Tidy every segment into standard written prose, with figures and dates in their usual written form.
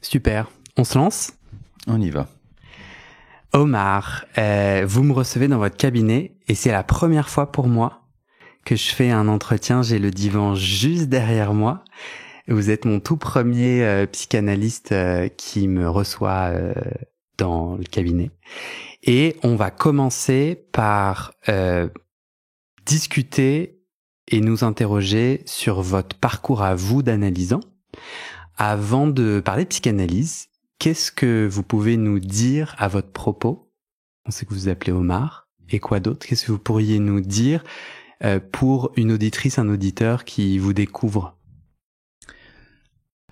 Super. On se lance ? On y va. Omar, vous me recevez dans votre cabinet et c'est la première fois pour moi que je fais un entretien. J'ai le divan juste derrière moi. Vous êtes mon tout premier psychanalyste qui me reçoit dans le cabinet. Et on va commencer par discuter et nous interroger sur votre parcours à vous d'analysant. Avant de parler de psychanalyse, qu'est-ce que vous pouvez nous dire à votre propos ? On sait que vous vous appelez Omar. Et quoi d'autre ? Qu'est-ce que vous pourriez nous dire pour une auditrice, un auditeur qui vous découvre ?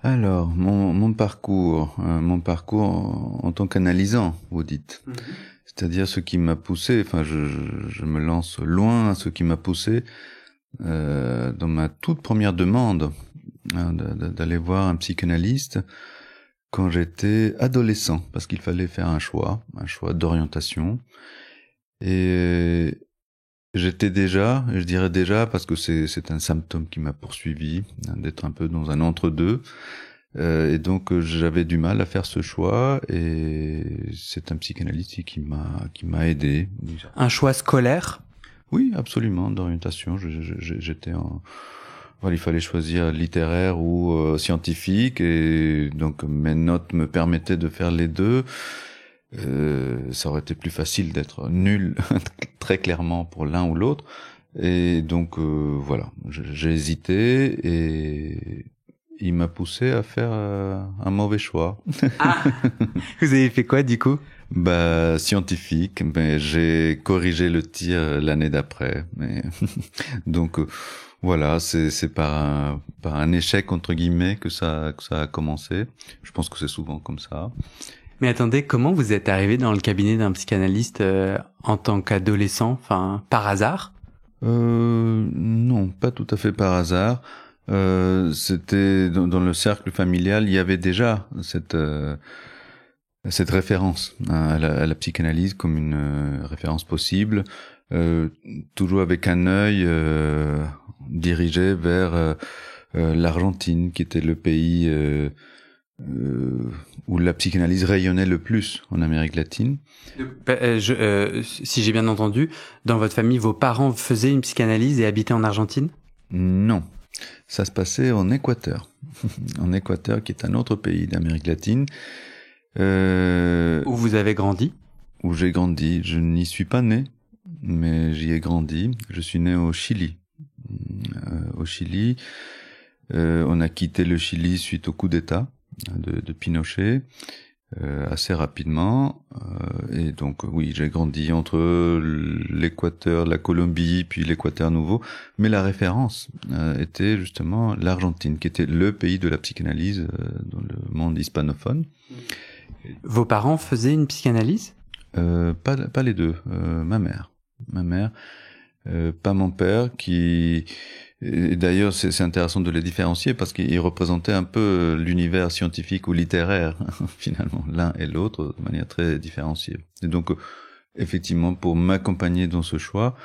Alors, mon parcours en tant qu'analysant, vous dites. C'est-à-dire ce qui m'a poussé, je me lance loin, ce qui m'a poussé dans ma toute première demande d'aller voir un psychanalyste quand j'étais adolescent, parce qu'il fallait faire un choix d'orientation. Et j'étais déjà, je dirais déjà, parce que c'est un symptôme qui m'a poursuivi, d'être un peu dans un entre-deux. Et donc j'avais du mal à faire ce choix, et c'est un psychanalyste qui m'a aidé. Un choix scolaire ? Oui, absolument, d'orientation. J'étais en... Voilà, il fallait choisir littéraire ou scientifique, et donc mes notes me permettaient de faire les deux. Ça aurait été plus facile d'être nul très clairement pour l'un ou l'autre, et donc voilà, j'ai hésité et il m'a poussé à faire un mauvais choix. Ah, vous avez fait quoi du coup ? Scientifique, mais j'ai corrigé le tir l'année d'après. Mais donc voilà, c'est par un échec entre guillemets que ça a commencé. Je pense que c'est souvent comme ça. Mais attendez, comment vous êtes arrivé dans le cabinet d'un psychanalyste en tant qu'adolescent, par hasard ? Non, pas tout à fait par hasard. C'était dans le cercle familial, il y avait déjà cette référence à la psychanalyse comme une référence possible, toujours avec un œil dirigé vers l'Argentine, qui était le pays où la psychanalyse rayonnait le plus en Amérique latine. Si j'ai bien entendu, dans votre famille, vos parents faisaient une psychanalyse et habitaient en Argentine ? Non, ça se passait en Équateur. En Équateur, qui est un autre pays d'Amérique latine. Où vous avez grandi ? Où j'ai grandi. Je n'y suis pas né, mais j'y ai grandi. Je suis né au Chili. Au Chili, on a quitté le Chili suite au coup d'État de Pinochet assez rapidement. Et donc oui, j'ai grandi entre l'Équateur, la Colombie, puis l'Équateur nouveau. Mais la référence était justement l'Argentine, qui était le pays de la psychanalyse dans le monde hispanophone. Vos parents faisaient une psychanalyse ? Pas les deux. Ma mère, pas mon père, qui... Et d'ailleurs, c'est intéressant de les différencier parce qu'ils représentaient un peu l'univers scientifique ou littéraire, finalement, l'un et l'autre, de manière très différenciée. Et donc, effectivement, pour m'accompagner dans ce choix,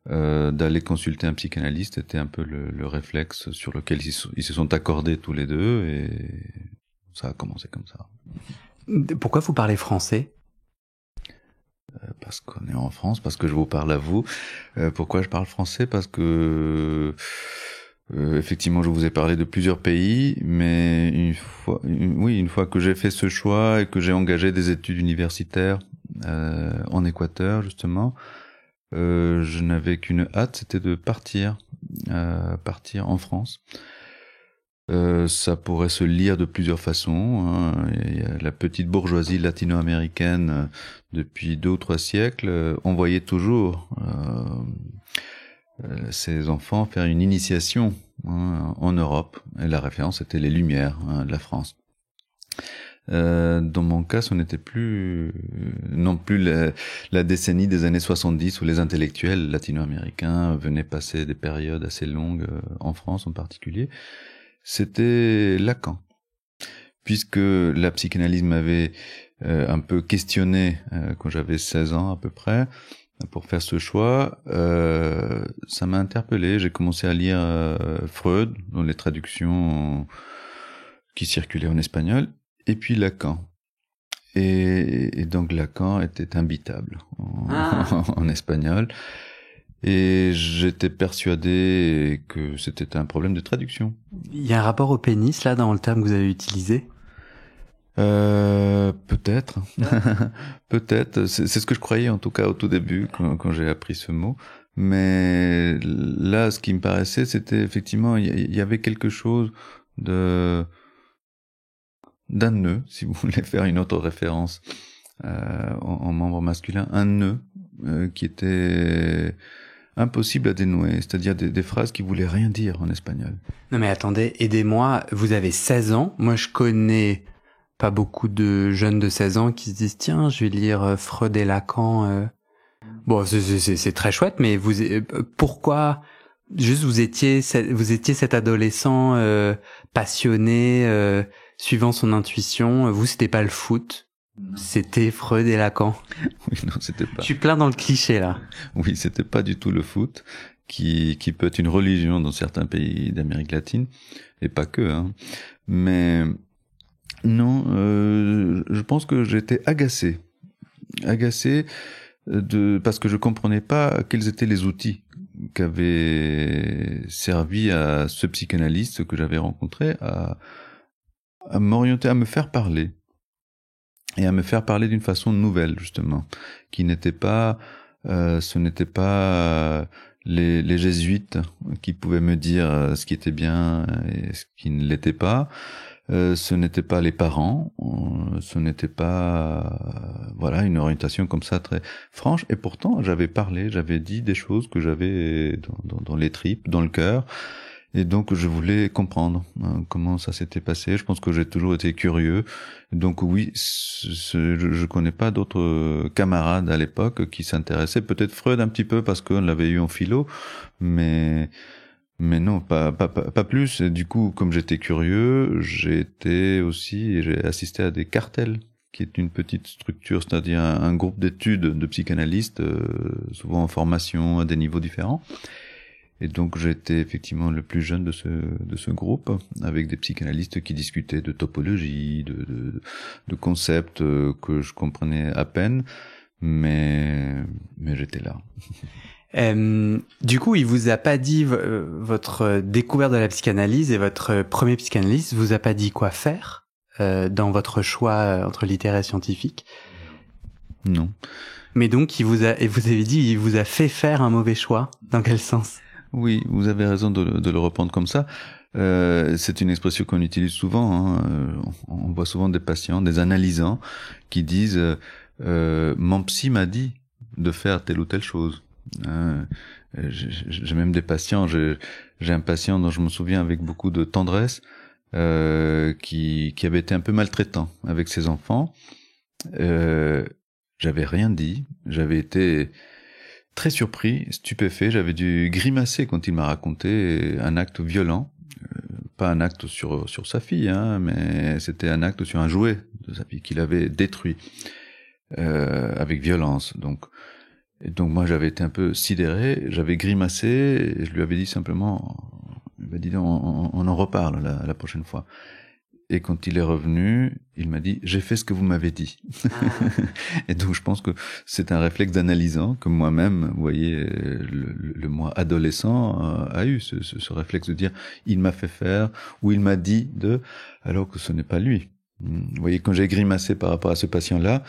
d'aller consulter un psychanalyste était un peu le réflexe sur lequel ils se sont accordés tous les deux, et ça a commencé comme ça. Pourquoi vous parlez français ? Parce qu'on est en France, parce que je vous parle à vous. Pourquoi je parle français ? Parce que effectivement, je vous ai parlé de plusieurs pays, mais une fois que j'ai fait ce choix et que j'ai engagé des études universitaires en Équateur, justement, je n'avais qu'une hâte, c'était de partir en France. Ça pourrait se lire de plusieurs façons, hein. Il y a la petite bourgeoisie latino-américaine depuis 2 ou 3 siècles envoyait toujours ses enfants faire une initiation en Europe, et la référence était les Lumières de la France. Dans mon cas, ce n'était plus non plus la décennie des années 70 où les intellectuels latino-américains venaient passer des périodes assez longues en France en particulier. C'était Lacan, puisque la psychanalyse m'avait un peu questionné quand j'avais 16 ans à peu près pour faire ce choix. Ça m'a interpellé. J'ai commencé à lire Freud dans les traductions qui circulaient en espagnol, et puis Lacan. Et donc Lacan était imbitable en espagnol. Et j'étais persuadé que c'était un problème de traduction. Il y a un rapport au pénis, là, dans le terme que vous avez utilisé? Peut-être. Peut-être. C'est ce que je croyais, en tout cas, au tout début, quand j'ai appris ce mot. Mais là, ce qui me paraissait, c'était effectivement, il y avait quelque chose d'un nœud, si vous voulez faire une autre référence en membre masculin, un nœud qui était impossible à dénouer, c'est-à-dire des phrases qui voulaient rien dire en espagnol. Non mais attendez, aidez-moi, vous avez 16 ans, moi je connais pas beaucoup de jeunes de 16 ans qui se disent tiens, je vais lire Freud et Lacan. Bon, c'est très chouette, mais pourquoi juste vous étiez cet adolescent passionné, suivant son intuition, vous c'était pas le foot, c'était Freud et Lacan. Oui, non, c'était pas. Je suis plein dans le cliché là. Oui, c'était pas du tout le foot qui peut être une religion dans certains pays d'Amérique latine et pas que, hein. Mais non, je pense que j'étais agacé parce que je comprenais pas quels étaient les outils qu'avait servi à ce psychanalyste que j'avais rencontré à m'orienter, à me faire parler. Et à me faire parler d'une façon nouvelle, justement, qui n'était pas, ce n'était pas les jésuites qui pouvaient me dire ce qui était bien et ce qui ne l'était pas. Ce n'était pas les parents, ce n'était pas, voilà, une orientation comme ça très franche. Et pourtant, j'avais dit des choses que j'avais dans les tripes, dans le cœur. Et donc je voulais comprendre comment ça s'était passé. Je pense que j'ai toujours été curieux. Donc oui, je connais pas d'autres camarades à l'époque qui s'intéressaient. Peut-être Freud un petit peu parce qu'on l'avait eu en philo, mais non, pas plus. Et du coup, comme j'étais curieux, j'ai assisté à des cartels, qui est une petite structure, c'est-à-dire un groupe d'études de psychanalystes, souvent en formation à des niveaux différents. Et donc j'étais effectivement le plus jeune de ce groupe, avec des psychanalystes qui discutaient de topologie, de concepts que je comprenais à peine, mais j'étais là. Du coup, il vous a pas dit votre découverte de la psychanalyse et votre premier psychanalyste vous a pas dit quoi faire dans votre choix entre littéraire et scientifique? Non. Mais donc vous avez dit il vous a fait faire un mauvais choix. Dans quel sens? Oui, vous avez raison de le reprendre comme ça. C'est une expression qu'on utilise souvent. On voit souvent des patients, des analysants, qui disent mon psy m'a dit de faire telle ou telle chose. J'ai même des patients. J'ai un patient dont je me souviens avec beaucoup de tendresse, qui avait été un peu maltraitant avec ses enfants. J'avais rien dit. J'avais été très surpris, stupéfait, j'avais dû grimacer quand il m'a raconté un acte violent, pas un acte sur sa fille, hein, mais c'était un acte sur un jouet de sa fille qu'il avait détruit avec violence. Donc moi j'avais été un peu sidéré, j'avais grimacé, et je lui avais dit simplement, on en reparle la prochaine fois. Et quand il est revenu, il m'a dit « J'ai fait ce que vous m'avez dit ». Et donc je pense que c'est un réflexe d'analysant que moi-même, vous voyez, le moi adolescent a eu ce réflexe de dire « Il m'a fait faire » ou « Il m'a dit de », alors que ce n'est pas lui. Vous voyez, quand j'ai grimacé par rapport à ce patient-là,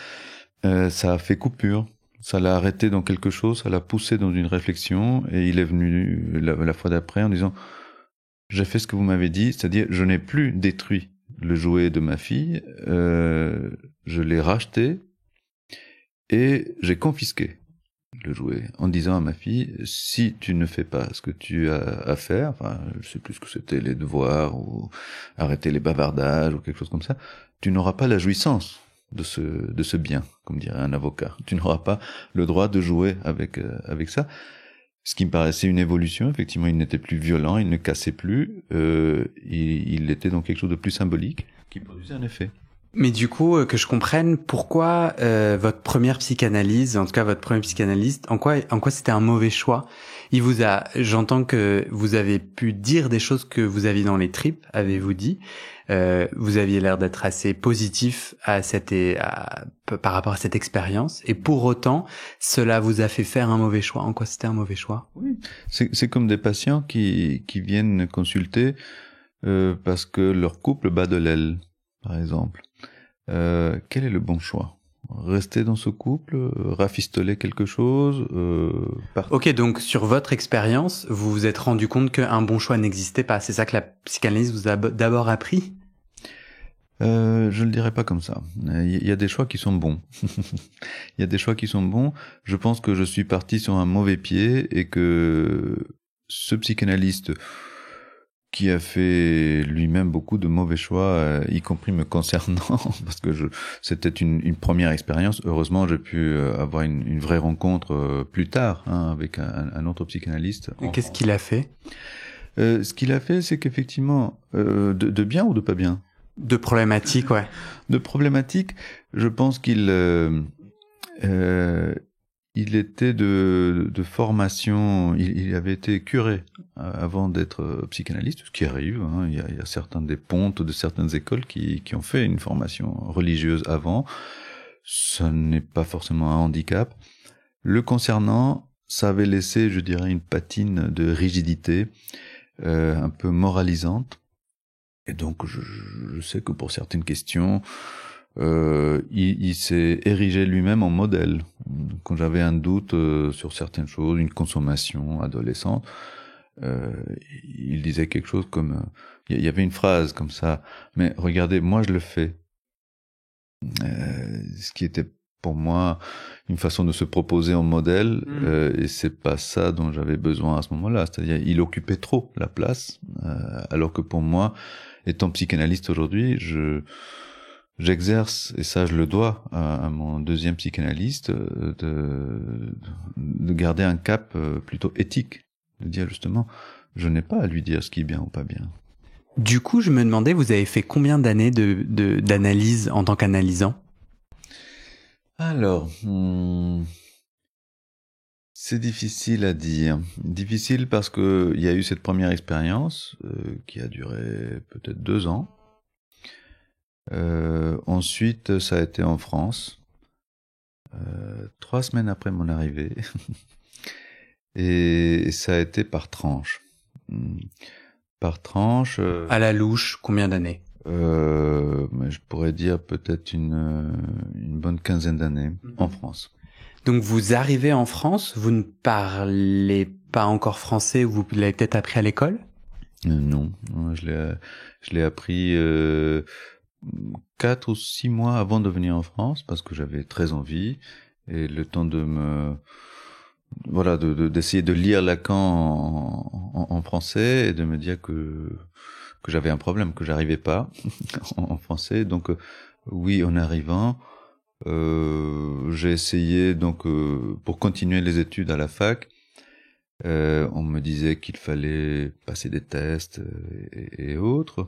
ça a fait coupure. Ça l'a arrêté dans quelque chose, ça l'a poussé dans une réflexion, et il est venu la fois d'après en disant « J'ai fait ce que vous m'avez dit », c'est-à-dire je n'ai plus détruit le jouet de ma fille, je l'ai racheté et j'ai confisqué le jouet en disant à ma fille, si tu ne fais pas ce que tu as à faire, enfin je sais plus ce que c'était, les devoirs ou arrêter les bavardages ou quelque chose comme ça, tu n'auras pas la jouissance de ce bien, comme dirait un avocat. Tu n'auras pas le droit de jouer avec ça. Ce qui me paraissait une évolution, effectivement, il n'était plus violent, il ne cassait plus, il était dans quelque chose de plus symbolique, qui produisait un effet. Mais du coup, que je comprenne, pourquoi votre première psychanalyse, en tout cas votre premier psychanalyste, en quoi c'était un mauvais choix? J'entends que vous avez pu dire des choses que vous aviez dans les tripes, avez-vous dit. Vous aviez l'air d'être assez positif par rapport à cette expérience, et pour autant, cela vous a fait faire un mauvais choix. En quoi c'était un mauvais choix? Oui, c'est comme des patients qui viennent consulter parce que leur couple bat de l'aile, par exemple. Quel est le bon choix? Rester dans ce couple, rafistoler quelque chose, Ok, donc sur votre expérience, vous vous êtes rendu compte qu'un bon choix n'existait pas. C'est ça que la psychanalyse vous a d'abord appris? Je le dirais pas comme ça. Il y a des choix qui sont bons. Il y a des choix qui sont bons. Je pense que je suis parti sur un mauvais pied et que ce psychanalyste qui a fait lui-même beaucoup de mauvais choix, y compris me concernant, parce que c'était une première expérience. Heureusement, j'ai pu avoir une vraie rencontre plus tard avec un autre psychanalyste. Et qu'est-ce qu'il a fait? Ce qu'il a fait, c'est qu'effectivement, de bien ou de pas bien? De problématique, ouais. De problématique, je pense qu'il était de formation, il avait été curé avant d'être psychanalyste, ce qui arrive. Il y a certains des pontes de certaines écoles qui ont fait une formation religieuse avant. Ça n'est pas forcément un handicap. Le concernant, ça avait laissé, je dirais, une patine de rigidité, un peu moralisante. Et donc, je sais que pour certaines questions, il s'est érigé lui-même en modèle. Quand j'avais un doute sur certaines choses, une consommation adolescente, il disait quelque chose comme... il y avait une phrase comme ça, mais regardez, moi je le fais. Ce qui était pour moi une façon de se proposer en modèle, et c'est pas ça dont j'avais besoin à ce moment-là. C'est-à-dire, il occupait trop la place, alors que pour moi, étant psychanalyste aujourd'hui, j'exerce, et ça je le dois à mon deuxième psychanalyste, de garder un cap plutôt éthique, de dire justement, je n'ai pas à lui dire ce qui est bien ou pas bien. Du coup, je me demandais, vous avez fait combien d'années d'analyse en tant qu'analysant? Alors, c'est difficile à dire. Difficile parce que il y a eu cette première expérience qui a duré peut-être 2 ans. Ensuite, ça a été en France, 3 semaines après mon arrivée, et ça a été par tranche. Par tranche. À la louche, combien d'années? Mais je pourrais dire peut-être une bonne quinzaine d'années en France. Donc vous arrivez en France, vous ne parlez pas encore français, ou vous l'avez peut-être appris à l'école? Non, je l'ai appris 4 ou 6 mois avant de venir en France, parce que j'avais très envie, et le temps d'essayer de lire Lacan en français, et de me dire que j'avais un problème, que j'arrivais pas en français. Donc oui, en arrivant, j'ai essayé donc pour continuer les études à la fac. On me disait qu'il fallait passer des tests et autres,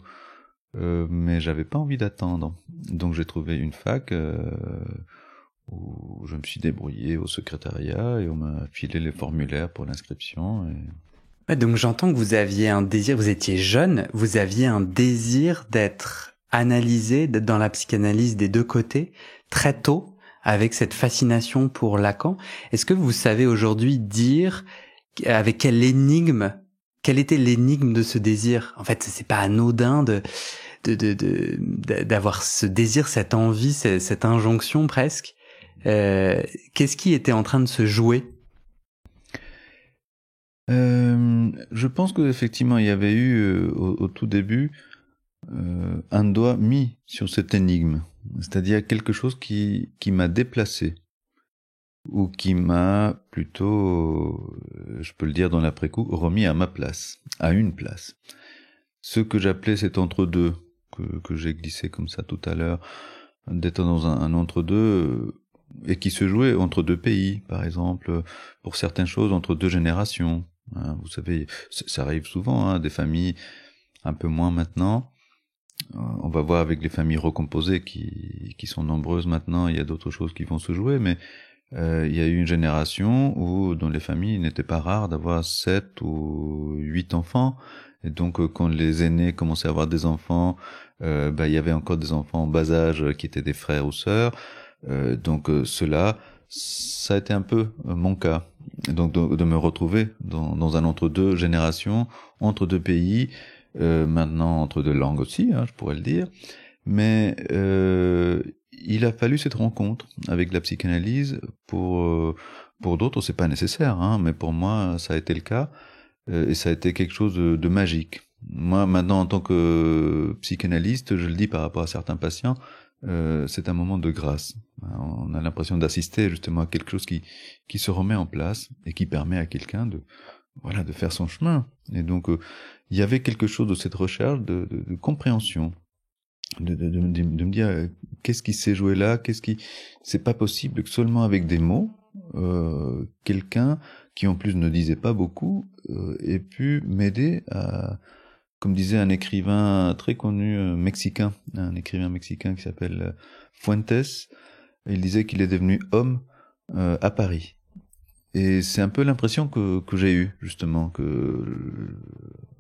mais j'avais pas envie d'attendre. Donc j'ai trouvé une fac où je me suis débrouillé au secrétariat et on m'a filé les formulaires pour l'inscription. Ouais, donc j'entends que vous aviez un désir, vous étiez jeune, vous aviez un désir d'être analysé, d'être dans la psychanalyse des deux côtés, très tôt, avec cette fascination pour Lacan. Est-ce que vous savez aujourd'hui dire avec quelle était l'énigme de ce désir? En fait, c'est pas anodin d'avoir ce désir, cette envie, cette injonction presque. Qu'est-ce qui était en train de se jouer? Je pense qu'effectivement, il y avait eu au tout début un doigt mis sur cette énigme, c'est-à-dire quelque chose qui m'a déplacé, ou qui m'a plutôt, je peux le dire dans l'après-coup, remis à ma place, à une place. Ce que j'appelais cet entre-deux, que j'ai glissé comme ça tout à l'heure, d'être dans un entre-deux, et qui se jouait entre deux pays, par exemple, pour certaines choses, entre deux générations. Vous savez, ça arrive souvent, des familles, un peu moins maintenant, On va voir avec les familles recomposées qui sont nombreuses maintenant, il y a d'autres choses qui vont se jouer, mais il y a eu une génération dont les familles, il n'était pas rare d'avoir 7 ou 8 enfants. Et donc, quand les aînés commençaient à avoir des enfants, il y avait encore des enfants en bas âge qui étaient des frères ou sœurs. Donc, cela, ça a été un peu mon cas. Donc, de me retrouver dans un entre-deux générations, entre deux pays, maintenant entre deux langues aussi, je pourrais le dire. Mais il a fallu cette rencontre avec la psychanalyse. Pour d'autres, c'est pas nécessaire, mais pour moi, ça a été le cas. Et ça a été quelque chose de magique. Moi, maintenant, en tant que psychanalyste, je le dis par rapport à certains patients, c'est un moment de grâce. On a l'impression d'assister justement à quelque chose qui se remet en place et qui permet à quelqu'un de faire son chemin. Et donc, il y avait quelque chose de cette recherche de compréhension. De me dire qu'est-ce qui s'est joué là, c'est pas possible que seulement avec des mots quelqu'un qui en plus ne disait pas beaucoup ait pu m'aider à, comme disait un écrivain très connu mexicain, un écrivain mexicain qui s'appelle Fuentes, il disait qu'il est devenu homme à Paris. Et c'est un peu l'impression que j'ai eue, justement, que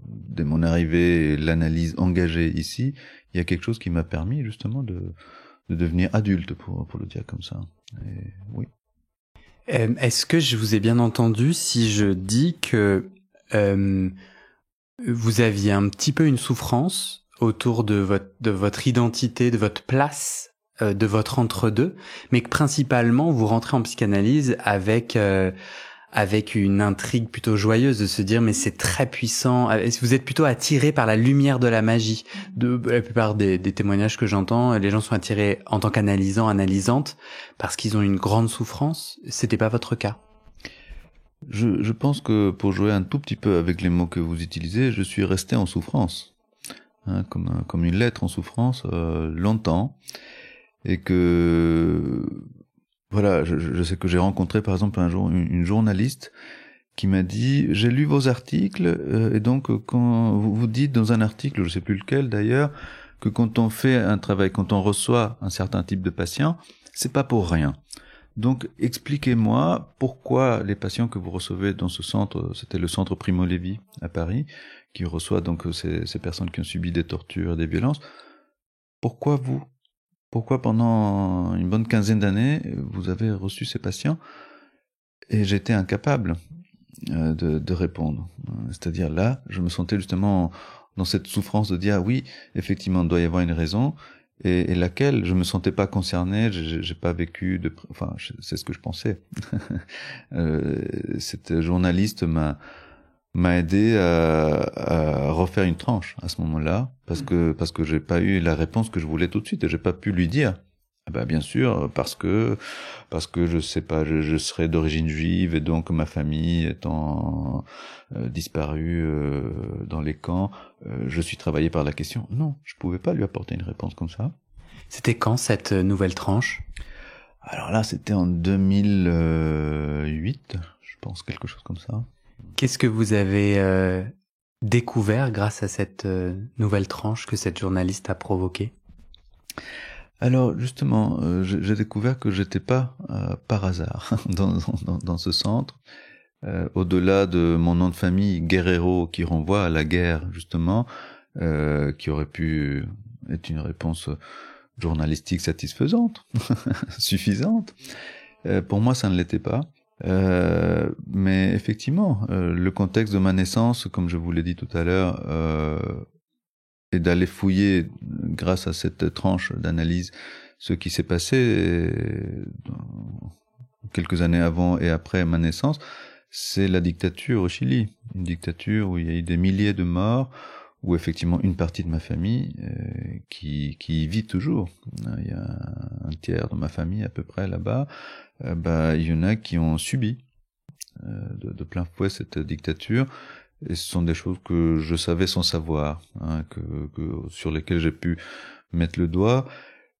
dès mon arrivée et l'analyse engagée ici, il y a quelque chose qui m'a permis, justement, de devenir adulte, pour le dire comme ça. Et, oui. Est-ce que je vous ai bien entendu si je dis que vous aviez un petit peu une souffrance autour de votre identité, de votre place, de votre entre-deux, mais que principalement vous rentrez en psychanalyse avec une intrigue plutôt joyeuse de se dire mais c'est très puissant. Vous êtes plutôt attiré par la lumière de la magie. De la plupart des témoignages que j'entends, les gens sont attirés en tant qu'analysante parce qu'ils ont une grande souffrance. C'était pas votre cas? Je pense que pour jouer un tout petit peu avec les mots que vous utilisez, je suis resté en souffrance, comme une lettre en souffrance longtemps. Et que voilà, je sais que j'ai rencontré par exemple un jour une journaliste qui m'a dit j'ai lu vos articles et donc quand vous dites dans un article, je sais plus lequel d'ailleurs, que quand on fait un travail, quand on reçoit un certain type de patient, c'est pas pour rien. Donc expliquez-moi pourquoi les patients que vous recevez dans ce centre, c'était le centre Primo Levi à Paris, qui reçoit donc ces personnes qui ont subi des tortures, des violences, pourquoi pendant une bonne quinzaine d'années, vous avez reçu ces patients? Et j'étais incapable de répondre. C'est-à-dire là, je me sentais justement dans cette souffrance de dire oui, effectivement, il doit y avoir une raison, et laquelle je me sentais pas concerné, j'ai pas vécu c'est ce que je pensais. Cette journaliste m'a aidé à refaire une tranche à ce moment-là, parce que j'ai pas eu la réponse que je voulais tout de suite, et j'ai pas pu lui dire. Bien sûr, parce que je sais pas, je serais d'origine juive, et donc ma famille étant disparue dans les camps, je suis travaillé par la question. Non, je pouvais pas lui apporter une réponse comme ça. C'était quand cette nouvelle tranche? Alors là, c'était en 2008, je pense, quelque chose comme ça. Qu'est-ce que vous avez découvert grâce à cette nouvelle tranche que cette journaliste a provoquée? Alors justement, j'ai découvert que j'étais pas par hasard dans ce centre. Au-delà de mon nom de famille Guerrero, qui renvoie à la guerre justement, qui aurait pu être une réponse journalistique satisfaisante, suffisante. Pour moi, ça ne l'était pas. Mais effectivement, le contexte de ma naissance, comme je vous l'ai dit tout à l'heure, et d'aller fouiller, grâce à cette tranche d'analyse, ce qui s'est passé quelques années avant et après ma naissance, c'est la dictature au Chili. Une dictature où il y a eu des milliers de morts, où effectivement une partie de ma famille qui vit toujours. Il y a un tiers de ma famille à peu près là-bas. Il y en a qui ont subi de plein fouet cette dictature. Et ce sont des choses que je savais sans savoir, sur lesquelles j'ai pu mettre le doigt.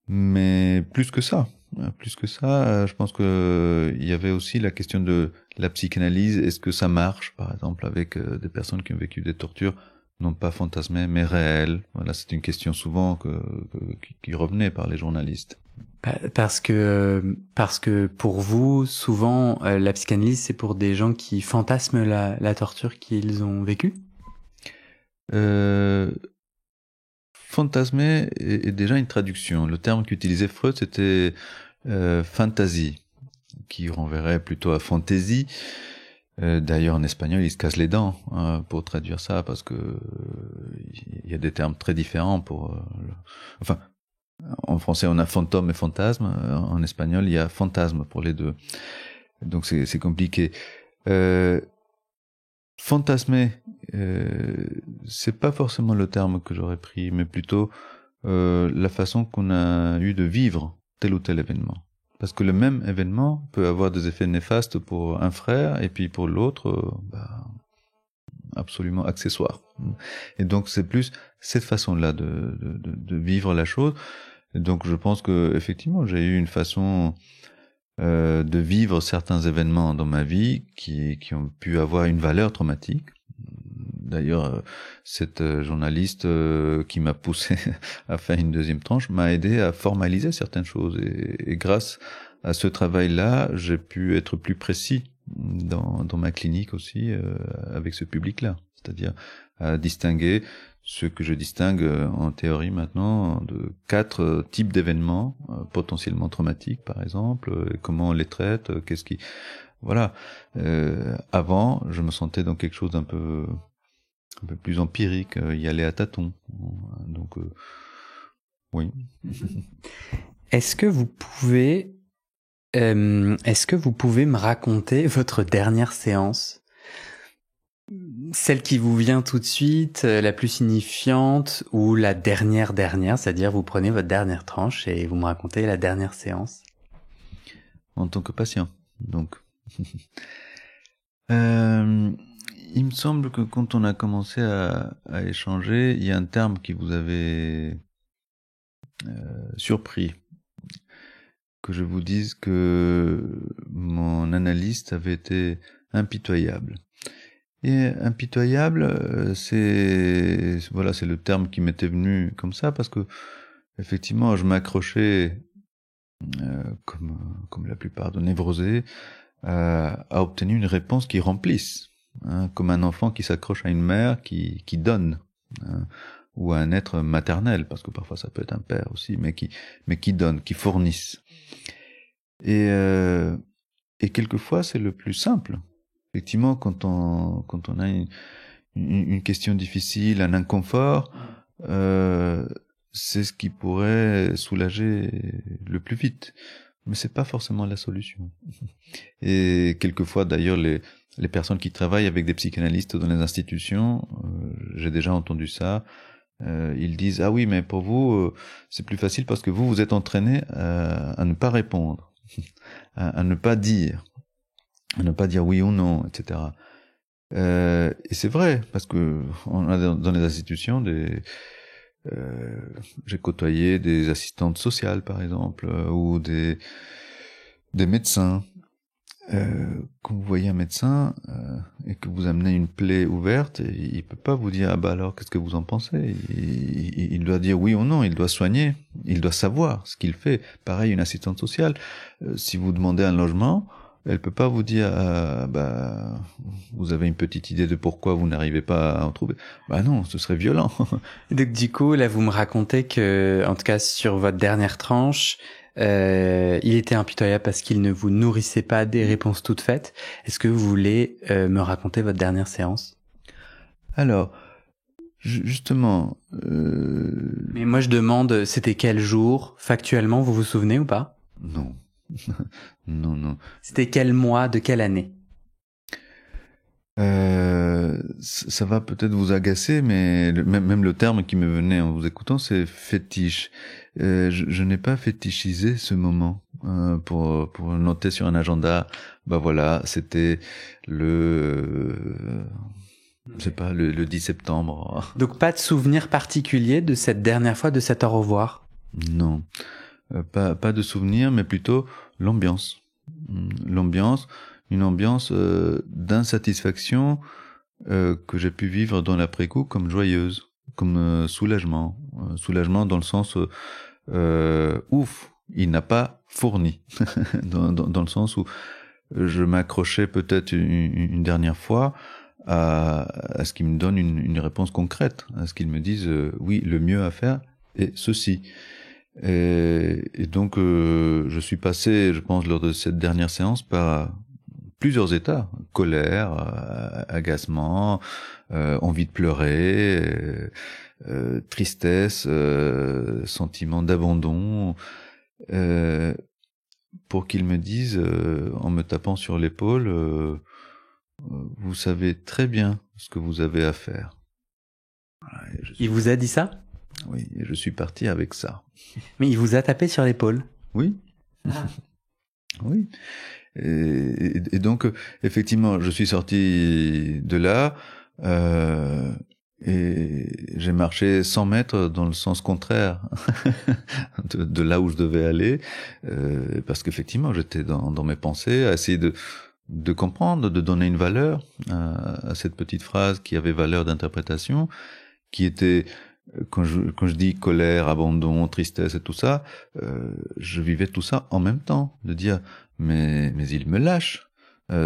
Mais plus que ça, je pense que il y avait aussi la question de la psychanalyse. Est-ce que ça marche, par exemple, avec des personnes qui ont vécu des tortures non pas fantasmé, mais réel. Voilà, c'est une question souvent qui revenait par les journalistes. Parce que pour vous, souvent, la psychanalyse, c'est pour des gens qui fantasment la torture qu'ils ont vécue. Fantasmer est déjà une traduction. Le terme qu'utilisait Freud, c'était fantasy, qui renverrait plutôt à fantaisie. D'ailleurs, en espagnol, il se casse les dents pour traduire ça, parce que il y a des termes très différents pour. Enfin, en français, on a fantôme et fantasme. En espagnol, il y a fantasme pour les deux. Donc, c'est compliqué. Fantasmer, c'est pas forcément le terme que j'aurais pris, mais plutôt la façon qu'on a eu de vivre tel ou tel événement. Parce que le même événement peut avoir des effets néfastes pour un frère, et puis pour l'autre, absolument accessoire. Et donc c'est plus cette façon-là de vivre la chose. Et donc je pense que effectivement j'ai eu une façon de vivre certains événements dans ma vie qui ont pu avoir une valeur traumatique. D'ailleurs, cette journaliste qui m'a poussé à faire une deuxième tranche m'a aidé à formaliser certaines choses. Et grâce à ce travail-là, j'ai pu être plus précis dans ma clinique aussi avec ce public-là. C'est-à-dire à distinguer ce que je distingue en théorie maintenant de 4 types d'événements potentiellement traumatiques, par exemple, comment on les traite, qu'est-ce qui... Voilà. Avant, je me sentais dans quelque chose d'un peu plus empirique, y aller à tâtons. Donc, oui. Est-ce que vous pouvez me raconter votre dernière séance? Celle qui vous vient tout de suite, la plus signifiante, ou la dernière, c'est-à-dire vous prenez votre dernière tranche et vous me racontez la dernière séance. En tant que patient, donc. Il me semble que quand on a commencé à échanger, il y a un terme qui vous avait surpris. Que je vous dise que mon analyste avait été impitoyable. Et impitoyable, c'est le terme qui m'était venu comme ça, parce que effectivement, je m'accrochais, comme la plupart de névrosés, à obtenir une réponse qui remplisse, comme un enfant qui s'accroche à une mère qui donne, ou à un être maternel, parce que parfois ça peut être un père aussi, mais qui donne, qui fournisse. Et quelquefois c'est le plus simple. Effectivement, quand on a une question difficile, un inconfort, c'est ce qui pourrait soulager le plus vite. Mais c'est pas forcément la solution. Et quelquefois, d'ailleurs, les personnes qui travaillent avec des psychanalystes dans les institutions, j'ai déjà entendu ça, ils disent « Ah oui, mais pour vous, c'est plus facile parce que vous êtes entraîné à ne pas répondre, à ne pas dire oui ou non, etc. » Et c'est vrai, parce que on a dans les institutions j'ai côtoyé des assistantes sociales, par exemple, ou des médecins. Quand vous voyez un médecin et que vous amenez une plaie ouverte, il peut pas vous dire « Ah bah alors, qu'est-ce que vous en pensez ?» Il doit dire oui ou non, il doit soigner, il doit savoir ce qu'il fait. Pareil, une assistante sociale, si vous demandez un logement, elle peut pas vous dire vous avez une petite idée de pourquoi vous n'arrivez pas à en trouver. Bah non, ce serait violent. Donc du coup, là, vous me racontez que, en tout cas, sur votre dernière tranche, il était impitoyable parce qu'il ne vous nourrissait pas des réponses toutes faites. Est-ce que vous voulez me raconter votre dernière séance? Alors, justement... Mais moi, je demande, c'était quel jour? Factuellement, vous vous souvenez ou pas? Non. Non. C'était quel mois, de quelle année? Ça va peut-être vous agacer, mais même le terme qui me venait en vous écoutant, c'est fétiche. Je n'ai pas fétichisé ce moment pour noter sur un agenda. Bah voilà, c'était le 10 septembre. Donc pas de souvenir particulier de cette dernière fois, de cet au revoir? Non. Pas de souvenir, mais plutôt l'ambiance. Une ambiance d'insatisfaction que j'ai pu vivre dans l'après-coup comme joyeuse, comme soulagement. Soulagement dans le sens ouf, il n'a pas fourni, dans le sens où je m'accrochais peut-être une dernière fois à ce qu'il me donne une réponse concrète, à ce qu'il me dise oui, le mieux à faire est ceci. Et donc je suis passé, je pense, lors de cette dernière séance par plusieurs états: colère, agacement, envie de pleurer, tristesse, sentiment d'abandon, pour qu'il me dise, en me tapant sur l'épaule, vous savez très bien ce que vous avez à faire. Voilà, Il vous a dit ça? Oui, et je suis parti avec ça. Mais il vous a tapé sur l'épaule? Oui. Ah. Oui. Et donc, effectivement, je suis sorti de là, et j'ai marché 100 mètres dans le sens contraire de là où je devais aller, parce qu'effectivement, j'étais dans mes pensées, à essayer de comprendre, de donner une valeur à cette petite phrase qui avait valeur d'interprétation, qui était, quand je dis colère, abandon, tristesse et tout ça, je vivais tout ça en même temps, de dire mais il me lâche,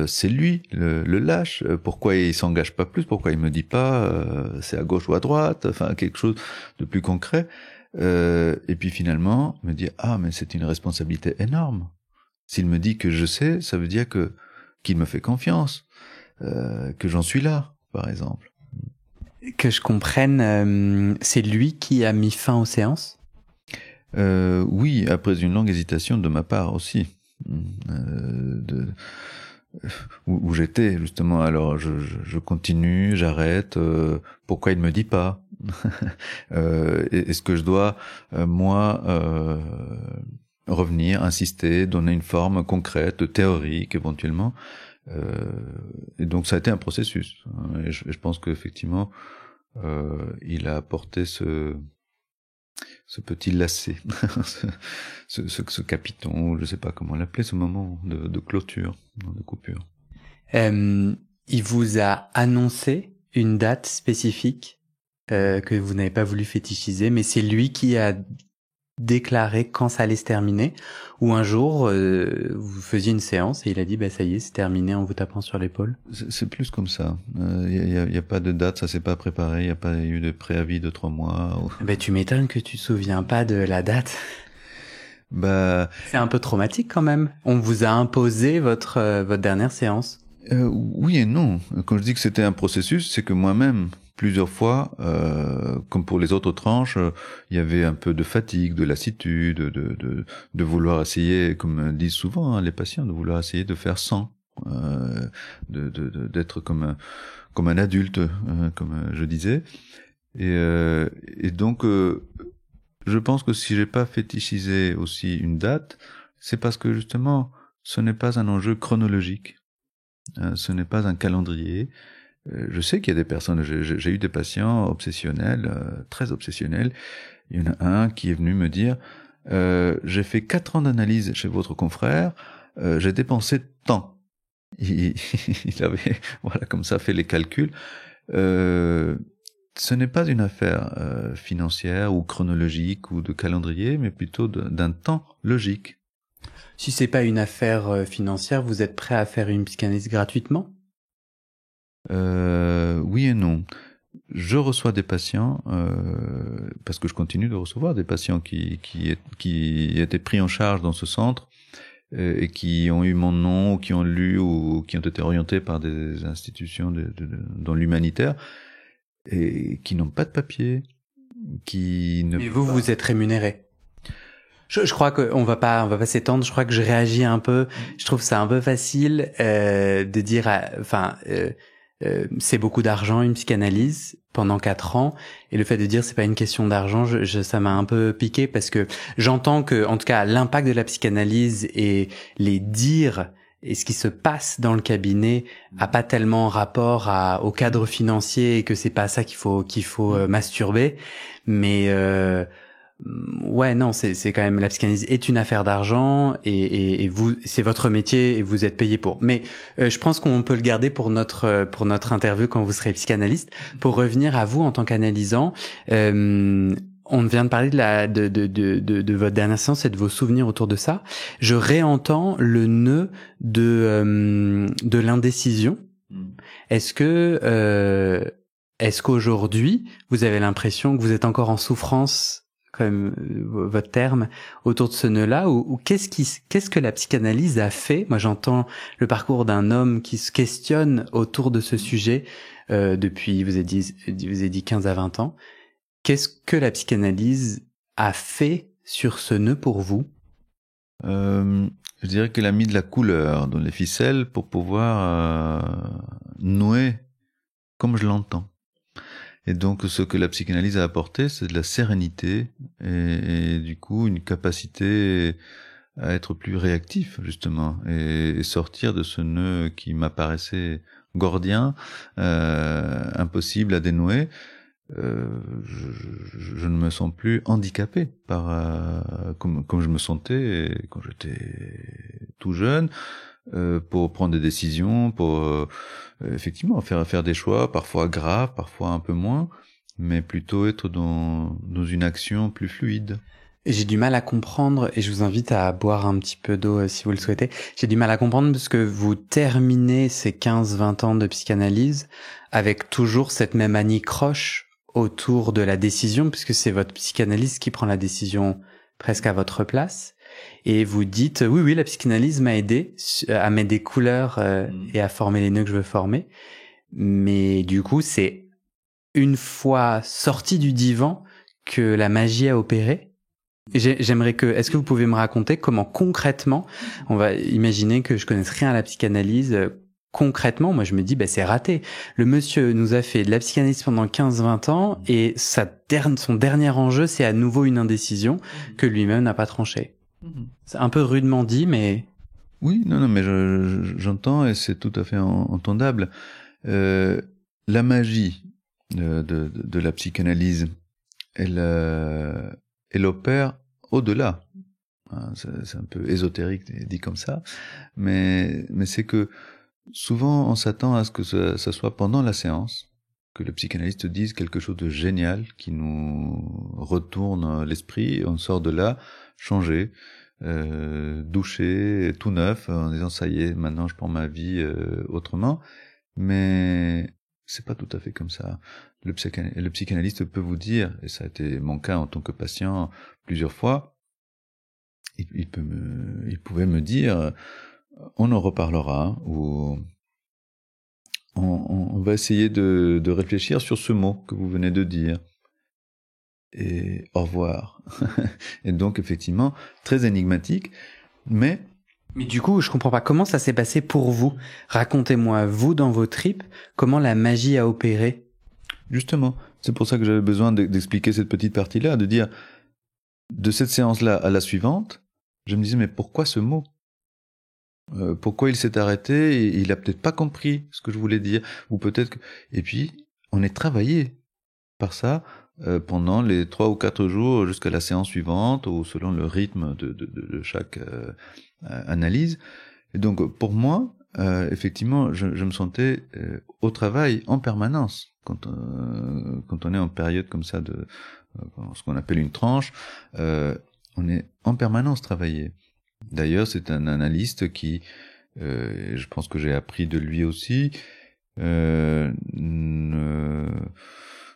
c'est lui le lâche, pourquoi il s'engage pas plus, pourquoi il me dit pas c'est à gauche ou à droite, enfin quelque chose de plus concret, et puis finalement me dire ah mais c'est une responsabilité énorme. S'il me dit que je sais, ça veut dire qu'il me fait confiance, que j'en suis là, par exemple. Que je comprenne, c'est lui qui a mis fin aux séances? Oui, après une longue hésitation de ma part aussi, où j'étais justement. Alors je continue, j'arrête. Pourquoi il me dit pas? Est-ce que je dois moi revenir, insister, donner une forme concrète, théorique éventuellement? Et donc ça a été un processus. Et je pense qu'effectivement, il a apporté ce petit lacet, ce capiton, je sais pas comment l'appeler, ce moment de clôture, de coupure. Il vous a annoncé une date spécifique que vous n'avez pas voulu fétichiser, mais c'est lui qui a déclaré quand ça allait se terminer, ou un jour vous faisiez une séance et il a dit bah ça y est, c'est terminé en vous tapant sur l'épaule? C'est plus comme ça. Y a pas de date, ça s'est pas préparé, y a pas eu de préavis de 3 mois. Bah tu m'étonnes que tu te souviens pas de la date. Bah c'est un peu traumatique quand même. On vous a imposé votre dernière séance. Oui et non. Quand je dis que c'était un processus, c'est que moi-même, plusieurs fois, comme pour les autres tranches, il y avait un peu de fatigue, de lassitude, de vouloir essayer, comme disent souvent les patients, de vouloir essayer de faire sans, d'être comme un adulte, comme je disais. Et donc, je pense que si j'ai pas fétichisé aussi une date, c'est parce que justement, ce n'est pas un enjeu chronologique. Ce n'est pas un calendrier. Je sais qu'il y a des personnes, j'ai eu des patients obsessionnels, très obsessionnels. Il y en a un qui est venu me dire j'ai fait 4 ans d'analyse chez votre confrère, j'ai dépensé tant. Il avait voilà comme ça fait les calculs. Ce n'est pas une affaire financière ou chronologique ou de calendrier, mais plutôt d'un temps logique. Si c'est pas une affaire financière, vous êtes prêt à faire une psychanalyse gratuitement? Oui et non. Je reçois des patients, parce que je continue de recevoir des patients qui étaient pris en charge dans ce centre et qui ont eu mon nom, ou qui ont lu, ou qui ont été orientés par des institutions dans l'humanitaire et qui n'ont pas de papier, qui ne. Mais vous êtes rémunéré? Je crois qu'on va pas s'étendre. Je crois que je réagis un peu. Je trouve ça un peu facile de dire, c'est beaucoup d'argent une psychanalyse pendant 4 ans, et le fait de dire c'est pas une question d'argent, ça m'a un peu piqué, parce que j'entends que, en tout cas, l'impact de la psychanalyse et les dires et ce qui se passe dans le cabinet a pas tellement rapport au cadre financier, et que c'est pas ça qu'il faut masturber, mais Ouais, non, c'est quand même, la psychanalyse est une affaire d'argent et vous, c'est votre métier et vous êtes payé pour. Mais je pense qu'on peut le garder pour notre interview quand vous serez psychanalyste. Pour revenir à vous en tant qu'analysant, on vient de parler de votre dernière séance et de vos souvenirs autour de ça. Je réentends le nœud de l'indécision. Est-ce qu'aujourd'hui vous avez l'impression que vous êtes encore en souffrance, comme votre terme, autour de ce nœud-là, ou qu'est-ce que la psychanalyse a fait? Moi, j'entends le parcours d'un homme qui se questionne autour de ce sujet depuis, vous avez dit 15 à 20 ans. Qu'est-ce que la psychanalyse a fait sur ce nœud pour vous? Je dirais qu'elle a mis de la couleur dans les ficelles pour pouvoir nouer comme je l'entends. Et donc, ce que la psychanalyse a apporté, c'est de la sérénité et du coup, une capacité à être plus réactif, justement, et sortir de ce nœud qui m'apparaissait gordien, impossible à dénouer. Je ne me sens plus handicapé comme je me sentais quand j'étais tout jeune, pour prendre des décisions, pour effectivement faire des choix, parfois graves, parfois un peu moins, mais plutôt être dans une action plus fluide. J'ai du mal à comprendre, et je vous invite à boire un petit peu d'eau si vous le souhaitez. J'ai du mal à comprendre parce que vous terminez ces 15-20 ans de psychanalyse avec toujours cette même anicroche autour de la décision, puisque c'est votre psychanalyste qui prend la décision presque à votre place. Et vous dites, oui, la psychanalyse m'a aidé à mettre des couleurs et à former les nœuds que je veux former. Mais du coup, c'est une fois sorti du divan que la magie a opéré. Est-ce que vous pouvez me raconter comment concrètement, on va imaginer que je connaisse rien à la psychanalyse, concrètement, moi je me dis, c'est raté. Le monsieur nous a fait de la psychanalyse pendant 15-20 ans et son dernier enjeu, c'est à nouveau une indécision que lui-même n'a pas tranchée. C'est un peu rudement dit, mais... Oui, non, mais j'entends et c'est tout à fait entendable. La magie de la psychanalyse, elle opère au-delà. C'est un peu ésotérique dit comme ça, mais c'est que souvent on s'attend à ce que ça soit pendant la séance, que le psychanalyste dise quelque chose de génial qui nous retourne l'esprit et on sort de là changé, douché, tout neuf, en disant ça y est, maintenant je prends ma vie autrement. Mais c'est pas tout à fait comme ça. Le psychanalyste peut vous dire, et ça a été mon cas en tant que patient plusieurs fois, il pouvait me dire, on en reparlera, ou on va essayer de réfléchir sur ce mot que vous venez de dire. Et au revoir. Et donc, effectivement, très énigmatique, mais du coup, je comprends pas. Comment ça s'est passé pour vous? Racontez-moi, vous, dans vos tripes, comment la magie a opéré? Justement, c'est pour ça que j'avais besoin d'expliquer cette petite partie-là, de dire, de cette séance-là à la suivante, je me disais, mais pourquoi ce mot? Pourquoi il s'est arrêté? Et il a peut-être pas compris ce que je voulais dire, ou peut-être que... Et puis, on est travaillé par ça pendant les 3 ou 4 jours jusqu'à la séance suivante, ou selon le rythme de chaque analyse. Et donc, pour moi, effectivement, je me sentais au travail en permanence. Quand on est en période comme ça de ce qu'on appelle une tranche, on est en permanence travaillé. D'ailleurs, c'est un analyste qui, je pense que j'ai appris de lui aussi,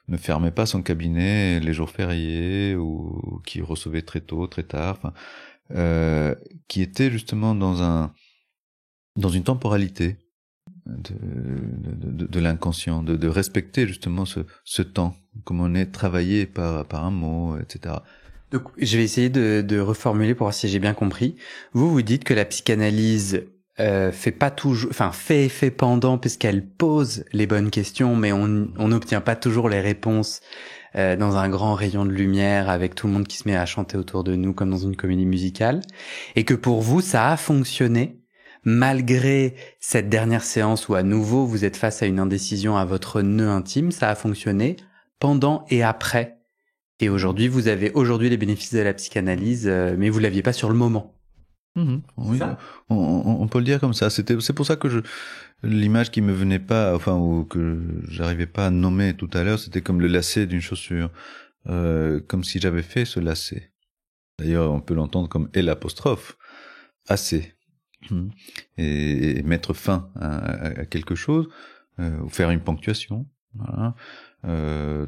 ne fermait pas son cabinet les jours fériés ou qui recevait très tôt, très tard, qui était justement dans une temporalité de l'inconscient, de respecter justement ce temps, comme on est travaillé par un mot, etc. Donc, je vais essayer de reformuler pour voir si j'ai bien compris. Vous dites que la psychanalyse fait pas toujours, fait effet pendant puisqu'elle pose les bonnes questions, mais on n'obtient pas toujours les réponses dans un grand rayon de lumière avec tout le monde qui se met à chanter autour de nous comme dans une comédie musicale, et que pour vous ça a fonctionné malgré cette dernière séance où à nouveau vous êtes face à une indécision à votre nœud intime. Ça a fonctionné pendant et après Et aujourd'hui, vous avez les bénéfices de la psychanalyse, mais vous l'aviez pas sur le moment. Oui, on peut le dire comme ça. C'est pour ça que l'image qui me venait pas, enfin, ou que j'arrivais pas à nommer tout à l'heure, c'était comme le lacet d'une chaussure, comme si j'avais fait ce lacet. D'ailleurs, on peut l'entendre comme l'apostrophe, assez, et mettre fin à quelque chose, ou faire une ponctuation, voilà,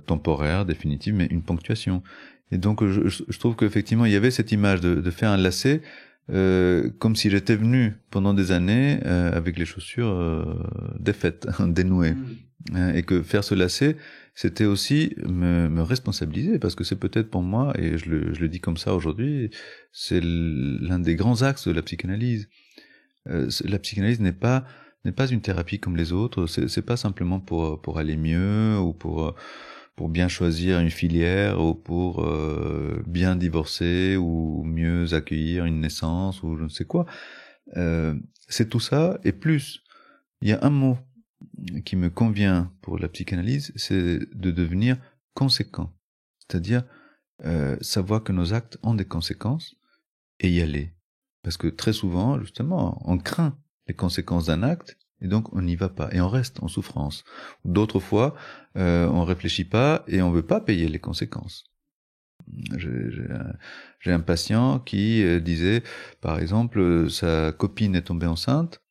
temporaire, définitive, mais une ponctuation. Et donc, je trouve qu'effectivement, il y avait cette image de faire un lacet, comme si j'étais venu pendant des années avec les chaussures défaites, dénouées, et que faire ce lacet, c'était aussi me responsabiliser, parce que c'est peut-être pour moi, et je le dis comme ça aujourd'hui, c'est l'un des grands axes de la psychanalyse. La psychanalyse n'est pas une thérapie comme les autres. C'est pas simplement pour aller mieux ou pour bien choisir une filière ou pour bien divorcer ou mieux accueillir une naissance ou je ne sais quoi. C'est tout ça et plus. Il y a un mot qui me convient pour la psychanalyse, c'est de devenir conséquent. C'est-à-dire savoir que nos actes ont des conséquences et y aller. Parce que très souvent, justement, on craint les conséquences d'un acte et donc on n'y va pas et on reste en souffrance. D'autres fois, on réfléchit pas et on veut pas payer les conséquences. J'ai un patient qui disait, par exemple, sa copine est tombée enceinte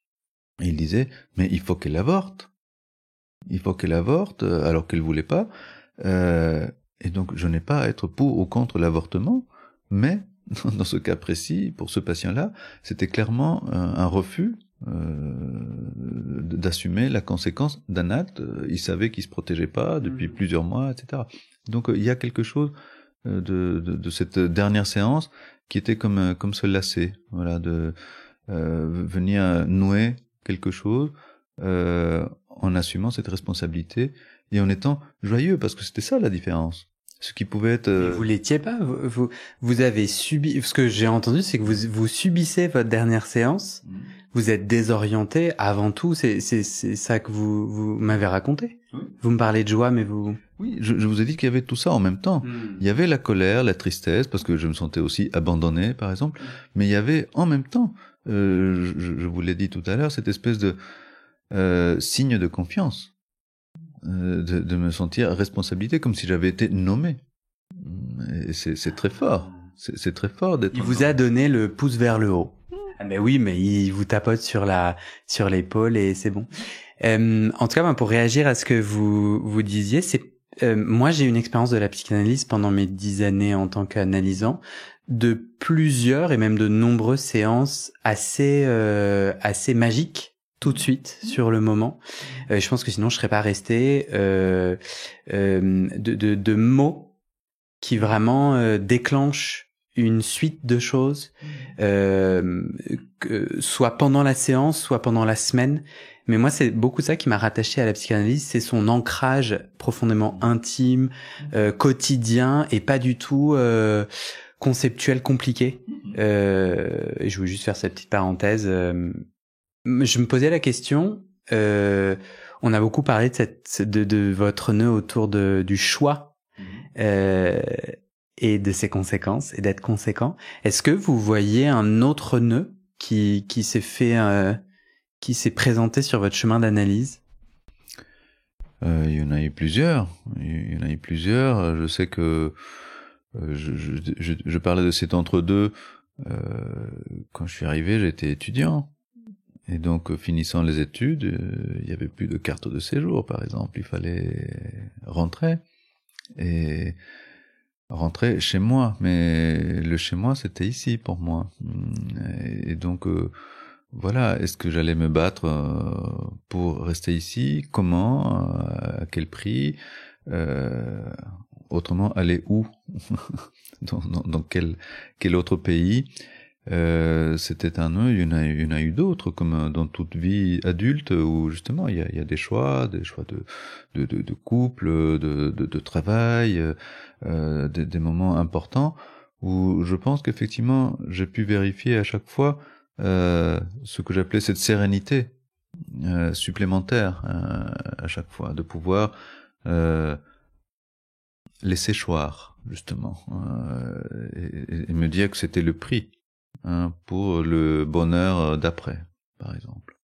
et il disait, mais il faut qu'elle avorte. Il faut qu'elle avorte alors qu'elle voulait pas. Et donc je n'ai pas à être pour ou contre l'avortement, mais dans ce cas précis, pour ce patient-là, c'était clairement un refus d'assumer la conséquence d'un acte. Il savait qu'il se protégeait pas depuis plusieurs mois, etc. Donc il y a quelque chose de cette dernière séance qui était comme ce lacet, voilà, de venir nouer quelque chose en assumant cette responsabilité et en étant joyeux, parce que c'était ça la différence. Ce qui pouvait être... Mais vous l'étiez pas, vous avez subi, ce que j'ai entendu, c'est que vous subissez votre dernière séance, vous êtes désorienté avant tout, c'est ça que vous m'avez raconté. Oui. Vous me parlez de joie, mais vous... Oui, je vous ai dit qu'il y avait tout ça en même temps. Il y avait la colère, la tristesse, parce que je me sentais aussi abandonné, par exemple, mais il y avait en même temps, je vous l'ai dit tout à l'heure, cette espèce de signe de confiance. De me sentir responsabilité, comme si j'avais été nommé. Et c'est très fort. C'est très fort d'être... Il vous a donné le pouce vers le haut. Ah ben oui, mais il vous tapote sur l'épaule et c'est bon. En tout cas, pour réagir à ce que vous disiez, c'est moi j'ai une expérience de la psychanalyse pendant mes 10 années en tant qu'analysant, de plusieurs et même de nombreuses séances assez magiques. Tout de suite, sur le moment. Je pense que sinon je serais pas resté de mots qui vraiment déclenchent une suite de choses, soit pendant la séance, soit pendant la semaine. Mais moi, c'est beaucoup ça qui m'a rattaché à la psychanalyse, c'est son ancrage profondément intime, quotidien et pas du tout conceptuel compliqué. Et je voulais juste faire cette petite parenthèse. Je me posais la question, on a beaucoup parlé de votre nœud autour du choix et de ses conséquences et d'être conséquent. Est-ce que vous voyez un autre nœud qui s'est présenté sur votre chemin d'analyse? Il y en a eu plusieurs. Je sais que je parlais de cet entre-deux. Quand je suis arrivé, j'étais étudiant. Et donc, finissant les études, il y avait plus de carte de séjour, par exemple. Il fallait rentrer. Et rentrer chez moi. Mais le chez moi, c'était ici pour moi. Et donc, voilà. Est-ce que j'allais me battre pour rester ici? Comment? À quel prix? Autrement, aller où? dans quel autre pays? C'était un nœud, il y en a eu d'autres, comme dans toute vie adulte, où justement il y a des choix de couple, de travail, des moments importants, où je pense qu'effectivement j'ai pu vérifier à chaque fois ce que j'appelais cette sérénité supplémentaire à chaque fois, de pouvoir les séchoirs, justement, et me dire que c'était le prix pour le bonheur d'après, par exemple.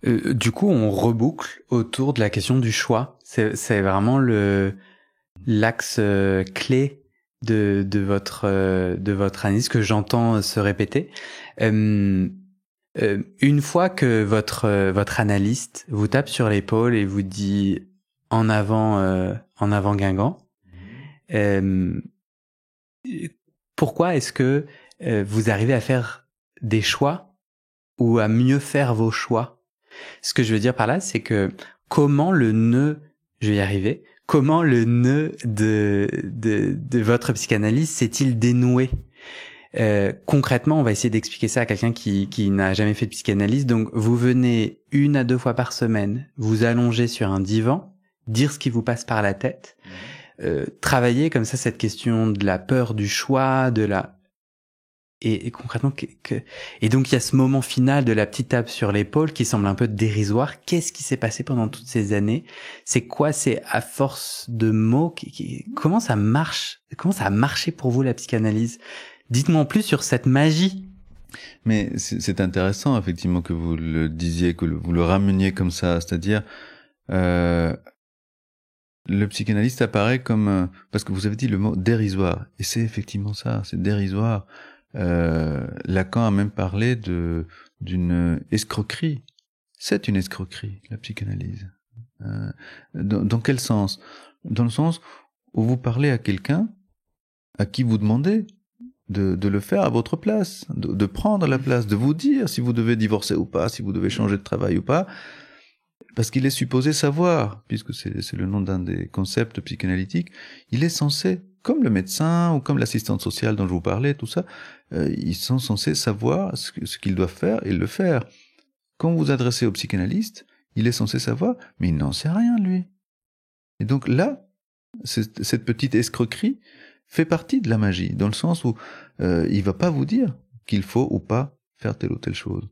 Du coup, on reboucle autour de la question du choix. C'est vraiment l'axe clé de votre analyse que j'entends se répéter. Une fois que votre analyste vous tape sur l'épaule et vous dit en avant Guingamp, pourquoi est-ce que vous arrivez à faire des choix ou à mieux faire vos choix? Ce que je veux dire par là, c'est que comment le nœud de votre psychanalyse s'est-il dénoué? Concrètement, on va essayer d'expliquer ça à quelqu'un qui n'a jamais fait de psychanalyse. Donc, vous venez 1 à 2 fois par semaine, vous allongez sur un divan, dire ce qui vous passe par la tête, travailler comme ça cette question de la peur du choix, et concrètement, et donc il y a ce moment final de la petite tape sur l'épaule qui semble un peu dérisoire. Qu'est-ce qui s'est passé pendant toutes ces années? C'est quoi? C'est à force de mots. Comment ça marche? Comment ça a marché pour vous la psychanalyse? Dites-moi en plus sur cette magie. Mais c'est intéressant effectivement que vous le disiez, que vous le rameniez comme ça, c'est-à-dire le psychanalyste apparaît comme parce que vous avez dit le mot dérisoire, et c'est effectivement ça, c'est dérisoire. Lacan a même parlé d'une escroquerie. C'est une escroquerie, la psychanalyse. Dans quel sens? Dans le sens où vous parlez à quelqu'un à qui vous demandez de le faire à votre place, de prendre la place, de vous dire si vous devez divorcer ou pas, si vous devez changer de travail ou pas, parce qu'il est supposé savoir, puisque c'est le nom d'un des concepts psychanalytiques, il est censé, comme le médecin ou comme l'assistante sociale dont je vous parlais, tout ça, ils sont censés savoir ce qu'ils doivent faire et le faire. Quand vous vous adressez au psychanalyste, il est censé savoir, mais il n'en sait rien, lui. Et donc là, cette petite escroquerie fait partie de la magie, dans le sens où il va pas vous dire qu'il faut ou pas faire telle ou telle chose.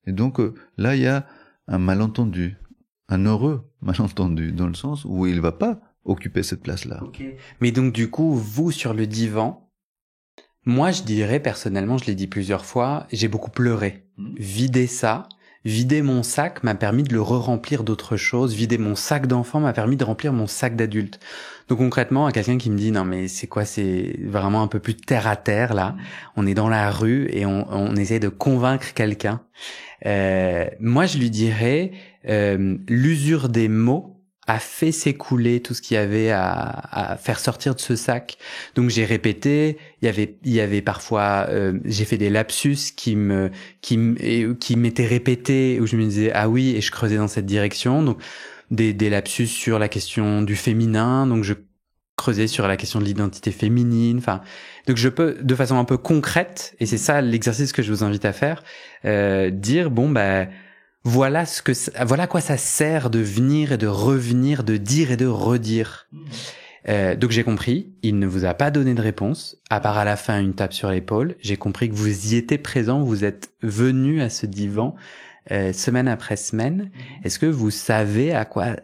Et donc là, il y a un malentendu, un heureux malentendu, dans le sens où il va pas occuper cette place-là. Okay. Mais donc du coup, vous sur le divan, moi je dirais personnellement, je l'ai dit plusieurs fois, j'ai beaucoup pleuré. Vider mon sac m'a permis de le re-remplir d'autres choses. Vider mon sac d'enfant m'a permis de remplir mon sac d'adulte. Donc concrètement, à quelqu'un qui me dit non mais c'est quoi, c'est vraiment un peu plus terre à terre là. On est dans la rue et on essaie de convaincre quelqu'un. Moi je lui dirais l'usure des mots a fait s'écouler tout ce qu'il y avait à faire sortir de ce sac. Donc j'ai répété, il y avait parfois j'ai fait des lapsus qui m'étaient répétés où je me disais ah oui et je creusais dans cette direction. Donc des lapsus sur la question du féminin, donc je creusais sur la question de l'identité féminine, enfin donc je peux de façon un peu concrète, et c'est ça l'exercice que je vous invite à faire, dire bon bah voilà à quoi ça sert de venir et de revenir, de dire et de redire. Donc j'ai compris, il ne vous a pas donné de réponse, à part à la fin une tape sur l'épaule. J'ai compris que vous y étiez présent, vous êtes venu à ce divan semaine après semaine. Est-ce que vous savez à quoi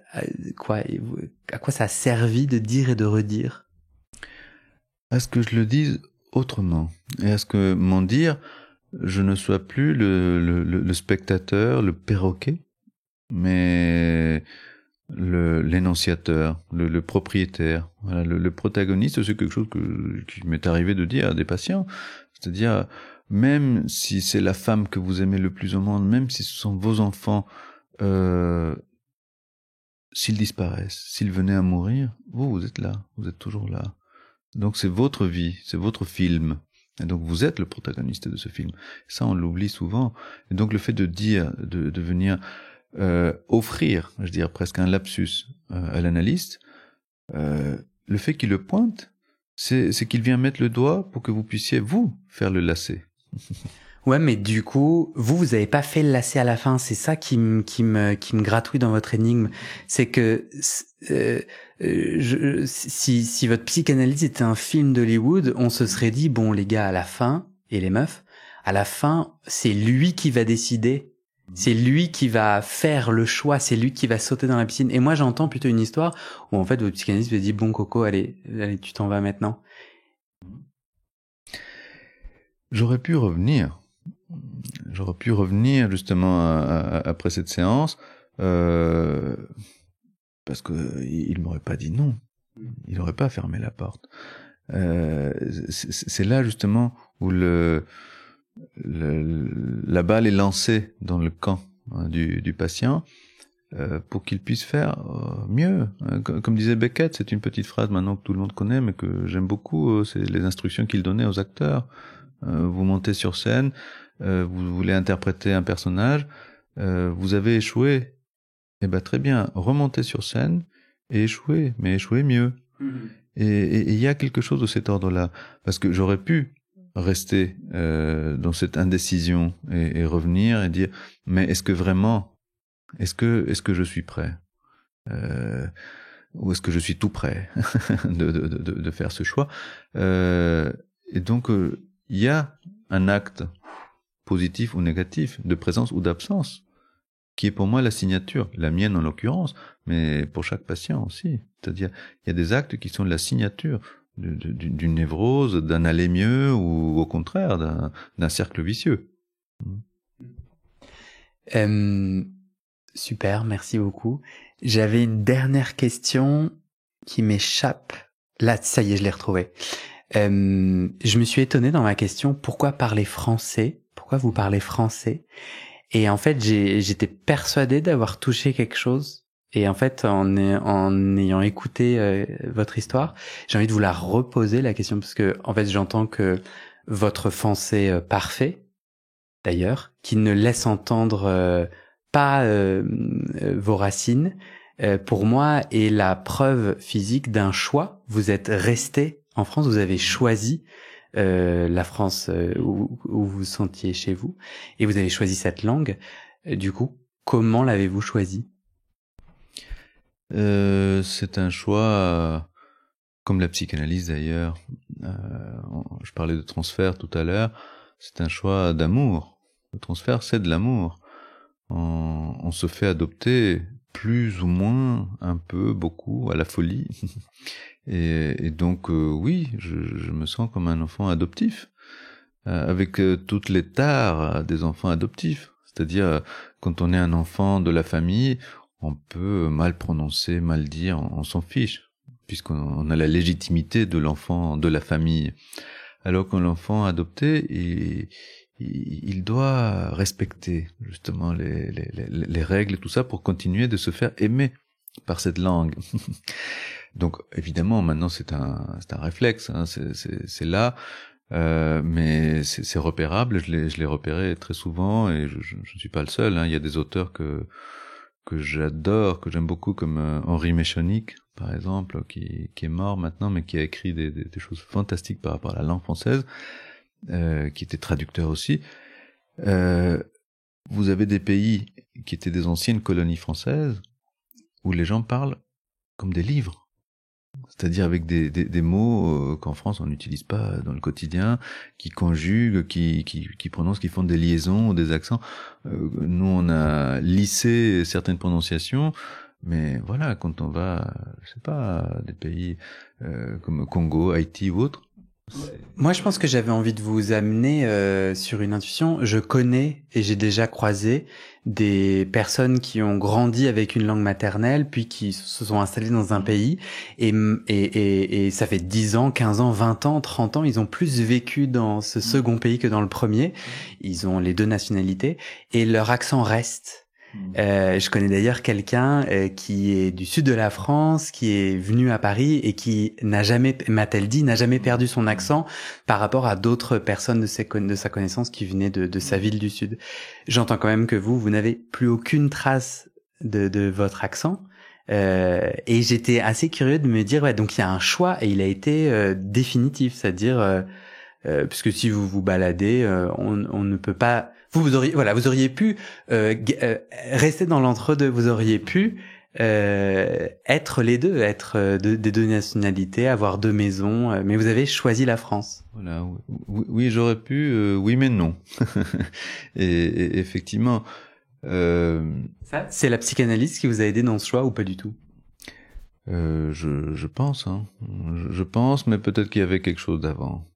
ça a servi de dire et de redire? À ce que je le dise autrement, et à ce que mon dire, je ne sois plus le spectateur, le perroquet, mais l'énonciateur, le propriétaire, voilà, le protagoniste. C'est quelque chose qui m'est arrivé de dire à des patients, c'est-à-dire même si c'est la femme que vous aimez le plus au monde, même si ce sont vos enfants, s'ils disparaissent, s'ils venaient à mourir, vous êtes là, vous êtes toujours là. Donc c'est votre vie, c'est votre film. Et donc vous êtes le protagoniste de ce film. Ça, on l'oublie souvent. Et donc le fait de dire, de venir offrir, je dirais presque un lapsus à l'analyste, le fait qu'il le pointe, c'est qu'il vient mettre le doigt pour que vous puissiez, vous, faire le lacet. Ouais, mais du coup, vous avez pas fait le lacet à la fin. C'est ça qui me gratouille dans votre énigme. C'est que si votre psychanalyse était un film d'Hollywood, on se serait dit bon les gars, à la fin, et les meufs, à la fin, c'est lui qui va décider C'est lui qui va faire le choix, c'est lui qui va sauter dans la piscine. Et moi, j'entends plutôt une histoire où en fait, votre psychanalyste lui dit, bon Coco, allez, tu t'en vas maintenant. J'aurais pu revenir justement après cette séance, parce que il m'aurait pas dit non, il aurait pas fermé la porte. C'est là justement où la balle est lancée dans le camp du patient, pour qu'il puisse faire mieux. Comme disait Beckett, c'est une petite phrase maintenant que tout le monde connaît, mais que j'aime beaucoup, c'est les instructions qu'il donnait aux acteurs. Vous montez sur scène, vous voulez interpréter un personnage, vous avez échoué, eh ben très bien, remontez sur scène et échouez, mais échouez mieux. Et il y a quelque chose de cet ordre-là, parce que j'aurais pu rester dans cette indécision et revenir et dire, mais est-ce que je suis prêt, ou est-ce que je suis tout prêt de faire ce choix, et donc il y a un acte positif ou négatif, de présence ou d'absence, qui est pour moi la signature, la mienne en l'occurrence, mais pour chaque patient aussi. C'est-à-dire, il y a des actes qui sont la signature d'une névrose, d'un aller mieux, ou au contraire, d'un cercle vicieux. Super, merci beaucoup. J'avais une dernière question qui m'échappe. Là, ça y est, je l'ai retrouvée. Je me suis étonné dans ma question, pourquoi parler français? Pourquoi vous parlez français? Et en fait, j'étais persuadé d'avoir touché quelque chose. Et en fait, en ayant écouté votre histoire, j'ai envie de vous la reposer, la question, parce que en fait, j'entends que votre français parfait, d'ailleurs, qui ne laisse entendre pas vos racines, pour moi, est la preuve physique d'un choix. Vous êtes resté en France, vous avez choisi la France où vous vous sentiez chez vous, et vous avez choisi cette langue. Du coup, comment l'avez-vous choisi? C'est un choix, comme la psychanalyse d'ailleurs. Je parlais de transfert tout à l'heure. C'est un choix d'amour. Le transfert, c'est de l'amour. On se fait adopter plus ou moins, un peu, beaucoup, à la folie. Et donc, oui, je me sens comme un enfant adoptif, avec toutes les tares des enfants adoptifs. C'est-à-dire, quand on est un enfant de la famille, on peut mal prononcer, mal dire, on s'en fiche, puisqu'on a la légitimité de l'enfant de la famille. Alors que l'enfant adopté, il doit respecter justement les règles et tout ça pour continuer de se faire aimer par cette langue. Donc évidemment maintenant c'est un réflexe, hein, c'est là, mais c'est repérable. Je l'ai repéré très souvent, et je ne suis pas le seul, hein. Il y a des auteurs que j'adore, que j'aime beaucoup, comme Henri Méchonic par exemple, qui est mort maintenant, mais qui a écrit des choses fantastiques par rapport à la langue française, qui était traducteur aussi. Vous avez des pays qui étaient des anciennes colonies françaises où les gens parlent comme des livres, c'est-à-dire avec des mots qu'en France on n'utilise pas dans le quotidien, qui conjuguent, qui prononcent, qui font des liaisons, des accents. Nous on a lissé certaines prononciations, mais voilà, quand on va, je sais pas, des pays comme Congo, Haïti ou autres. Moi, je pense que j'avais envie de vous amener sur une intuition. Je connais et j'ai déjà croisé des personnes qui ont grandi avec une langue maternelle, puis qui se sont installées dans un pays, et ça fait 10 ans, 15 ans, 20 ans, 30 ans, ils ont plus vécu dans ce second pays que dans le premier. Ils ont les deux nationalités, et leur accent reste. Je connais d'ailleurs quelqu'un qui est du sud de la France, qui est venu à Paris et qui n'a jamais, m'a-t-elle dit, n'a jamais perdu son accent par rapport à d'autres personnes de sa connaissance qui venaient de sa ville du sud. J'entends quand même que vous n'avez plus aucune trace de votre accent. Et j'étais assez curieux de me dire, ouais, donc il y a un choix et il a été définitif, c'est-à-dire puisque si vous vous baladez, on ne peut pas. Vous auriez pu rester dans l'entre-deux. Vous auriez pu être les deux, être des deux nationalités, avoir deux maisons, mais vous avez choisi la France. Voilà, oui, j'aurais pu, oui mais non. et effectivement, Ça, c'est la psychanalyse qui vous a aidé dans ce choix ou pas du tout? Je pense, hein. Je pense, mais peut-être qu'il y avait quelque chose d'avant.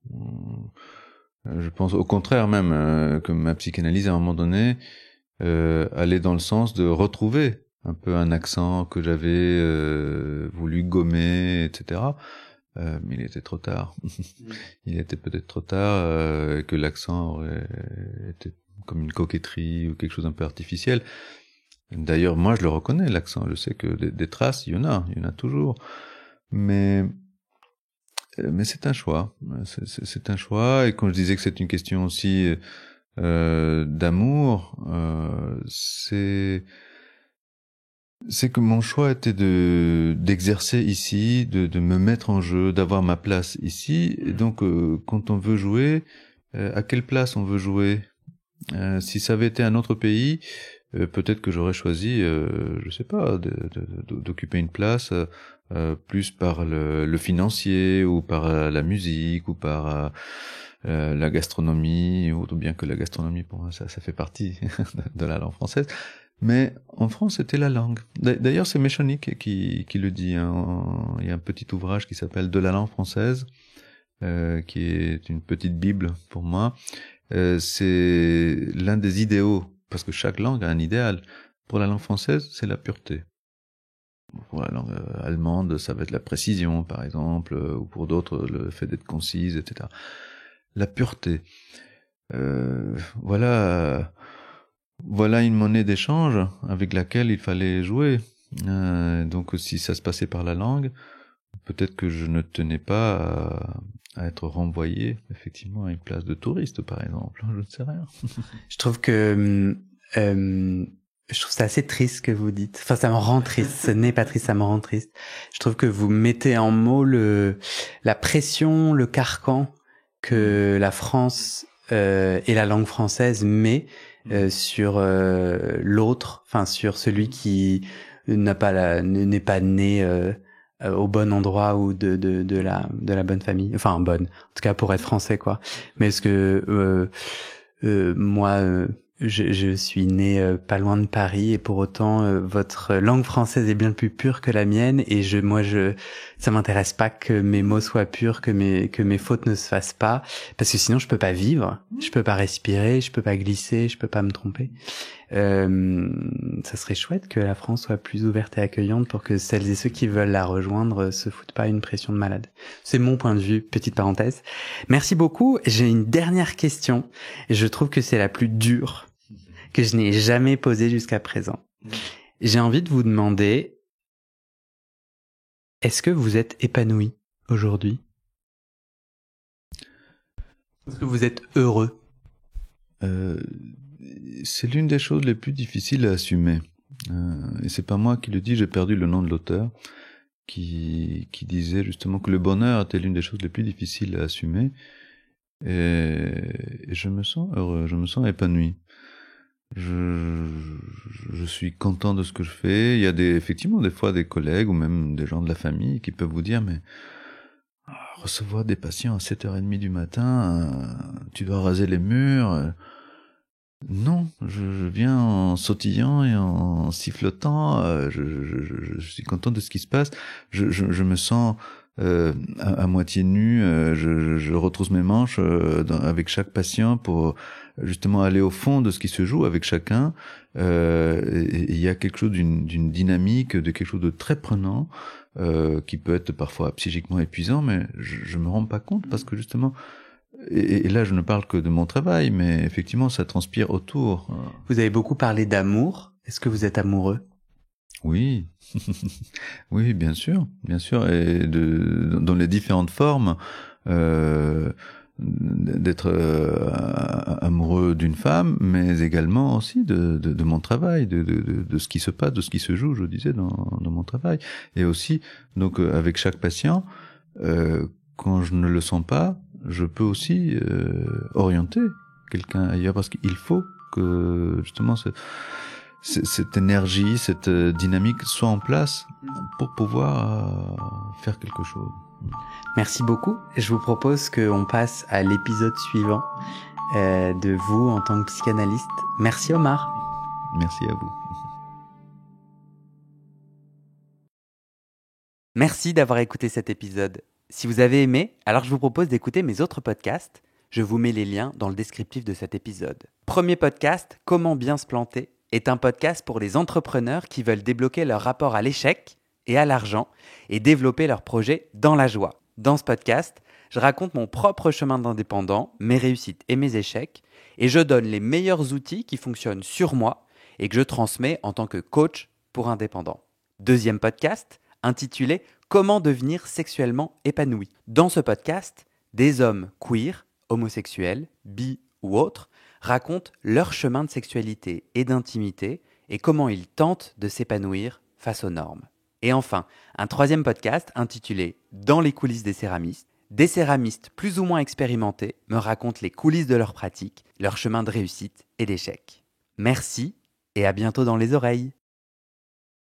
Je pense au contraire même que ma psychanalyse à un moment donné allait dans le sens de retrouver un peu un accent que j'avais voulu gommer, etc. Mais il était trop tard. Il était peut-être trop tard que l'accent aurait été comme une coquetterie ou quelque chose un peu artificiel. D'ailleurs, moi, je le reconnais, l'accent. Je sais que des traces, il y en a toujours. Mais c'est un choix. C'est un choix. Et quand je disais que c'est une question aussi d'amour, c'est que mon choix était d'exercer ici, de me mettre en jeu, d'avoir ma place ici. Et donc, quand on veut jouer, à quelle place on veut jouer? Si ça avait été un autre pays, peut-être que j'aurais choisi, je sais pas, d'occuper une place plus par le financier ou par la musique ou par la gastronomie, ou bien que la gastronomie pour moi ça fait partie de la langue française. Mais en France, c'était la langue. D'ailleurs, c'est Méchonic qui le dit. Hein. Il y a un petit ouvrage qui s'appelle De la langue française, qui est une petite bible pour moi. C'est l'un des idéaux, parce que chaque langue a un idéal. Pour la langue française, c'est la pureté. Pour la langue allemande, ça va être la précision, par exemple, ou pour d'autres, le fait d'être concise, etc. La pureté. Voilà une monnaie d'échange avec laquelle il fallait jouer. Donc si ça se passait par la langue, peut-être que je ne tenais pas à être renvoyé effectivement à une place de touriste, par exemple. Je ne sais rien. Je trouve que je trouve ça assez triste ce que vous dites. Enfin, ça me rend triste. Ce n'est pas triste, ça me rend triste. Je trouve que vous mettez en mots la pression, le carcan que la France et la langue française met sur l'autre, enfin sur celui qui n'est pas né au bon endroit ou de la bonne famille, enfin bonne, en tout cas pour être français quoi. Mais est-ce que moi je suis né pas loin de Paris et pour autant votre langue française est bien plus pure que la mienne et ça m'intéresse pas que mes mots soient purs, que mes fautes ne se fassent pas parce que sinon je peux pas vivre, je peux pas respirer, je peux pas glisser, je peux pas me tromper. Ça serait chouette que la France soit plus ouverte et accueillante pour que celles et ceux qui veulent la rejoindre se foutent pas une pression de malade. C'est mon point de vue, petite parenthèse. Merci beaucoup. J'ai une dernière question et je trouve que c'est la plus dure que je n'ai jamais posée jusqu'à présent. J'ai envie de vous demander, est-ce que vous êtes épanoui aujourd'hui? Est-ce que vous êtes heureux? C'est l'une des choses les plus difficiles à assumer. Et c'est pas moi qui le dis, j'ai perdu le nom de l'auteur, qui disait justement que le bonheur était l'une des choses les plus difficiles à assumer. Et je me sens heureux, je me sens épanoui. Je suis content de ce que je fais. Il y a effectivement des fois des collègues ou même des gens de la famille qui peuvent vous dire mais recevoir des patients à 7h30 du matin, tu dois raser les murs. Non, je viens en sautillant et en sifflotant. Je suis content de ce qui se passe. Je me sens à moitié nu. Je retrousse mes manches avec chaque patient pour justement aller au fond de ce qui se joue avec chacun. Il y a quelque chose d'une dynamique, de quelque chose de très prenant qui peut être parfois psychiquement épuisant, mais je me rends pas compte parce que justement. Et là, je ne parle que de mon travail, mais effectivement, ça transpire autour. Vous avez beaucoup parlé d'amour. Est-ce que vous êtes amoureux? Oui, oui, bien sûr, et dans les différentes formes, d'être amoureux d'une femme, mais également aussi de mon travail, de ce qui se passe, de ce qui se joue, je disais, dans mon travail, et aussi donc avec chaque patient, quand je ne le sens pas. Je peux aussi orienter quelqu'un ailleurs parce qu'il faut que justement cette énergie, cette dynamique soit en place pour pouvoir faire quelque chose. Merci beaucoup. Je vous propose qu'on passe à l'épisode suivant de vous en tant que psychanalyste. Merci Omar. Merci à vous. Merci d'avoir écouté cet épisode. Si vous avez aimé, alors je vous propose d'écouter mes autres podcasts. Je vous mets les liens dans le descriptif de cet épisode. Premier podcast, Comment bien se planter, est un podcast pour les entrepreneurs qui veulent débloquer leur rapport à l'échec et à l'argent et développer leur projet dans la joie. Dans ce podcast, je raconte mon propre chemin d'indépendant, mes réussites et mes échecs, et je donne les meilleurs outils qui fonctionnent sur moi et que je transmets en tant que coach pour indépendants. Deuxième podcast, intitulé « Comment devenir sexuellement épanoui ». Dans ce podcast, des hommes queer, homosexuels, bi ou autres, racontent leur chemin de sexualité et d'intimité et comment ils tentent de s'épanouir face aux normes. Et enfin, un troisième podcast intitulé « Dans les coulisses des céramistes ». Des céramistes plus ou moins expérimentés me racontent les coulisses de leur pratique, leur chemin de réussite et d'échec. Merci et à bientôt dans les oreilles.